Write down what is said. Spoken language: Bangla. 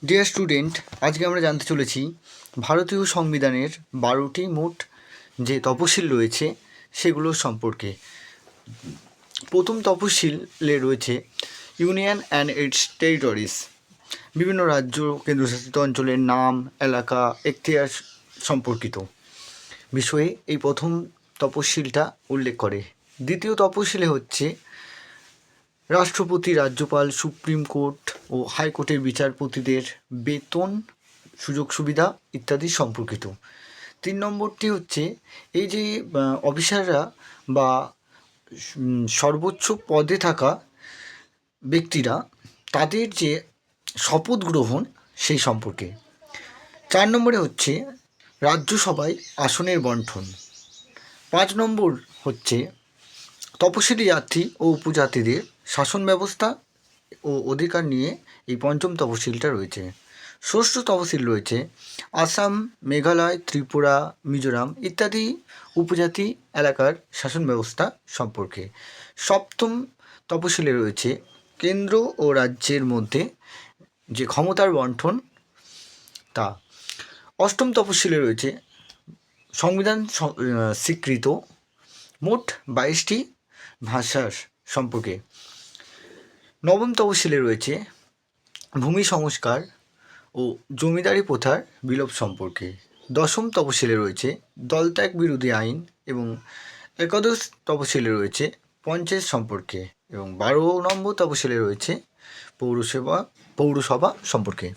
ডিয়ার স্টুডেন্ট, আজকে আমরা জানতে চলেছি ভারতীয় সংবিধানের 12টি মোট যে তপশিল রয়েছে সেগুলোর সম্পর্কে। প্রথম তপশিলে রয়েছে ইউনিয়ন অ্যান্ড ইটস টেরিটরিজ, বিভিন্ন রাজ্য কেন্দ্রশাসিত অঞ্চলের নাম, এলাকা, এখতিয়ার সম্পর্কিত বিষয়ে এই প্রথম তপশিলটা উল্লেখ করে। দ্বিতীয় তপশিলে হচ্ছে রাষ্ট্রপতি, রাজ্যপাল, সুপ্রিম কোর্ট ও হাইকোর্টের বিচারপতিদের বেতন, সুযোগ সুবিধা ইত্যাদি সম্পর্কিত। 3 নম্বরটি হচ্ছে এই যে অফিসাররা বা সর্বোচ্চ পদে থাকা ব্যক্তিরা তাদের যে শপথ গ্রহণ সেই সম্পর্কে। 4 নম্বরে হচ্ছে রাজ্যসভায় আসনের বন্টন। 5 নম্বর হচ্ছে তপশিলি জাতি ও উপজাতিদের শাসন ব্যবস্থা ও অধিকার নিয়ে এই পঞ্চম তপশিলটা রয়েছে। ষষ্ঠ তপশিল রয়েছে আসাম, মেঘালয়, ত্রিপুরা, মিজোরাম ইত্যাদি উপজাতি এলাকার শাসন ব্যবস্থা সম্পর্কে। সপ্তম তপশিলে রয়েছে কেন্দ্র ও রাজ্যের মধ্যে যে ক্ষমতার বন্টন তা। অষ্টম তপশিলে রয়েছে সংবিধান স্বীকৃত মোট 22টি ভাষার সম্পর্কে। নবম তপশিলে রয়েছে ভূমি সংস্কার ও জমিদারি প্রথার বিলোপ সম্পর্কে। দশম তপশিলে রয়েছে দলত্যাগ বিরোধী আইন এবং একাদশ তপশিলে রয়েছে পঞ্চায়েত সম্পর্কে এবং 12 নম্বর তপশিলে রয়েছে পৌরসভা সম্পর্কে।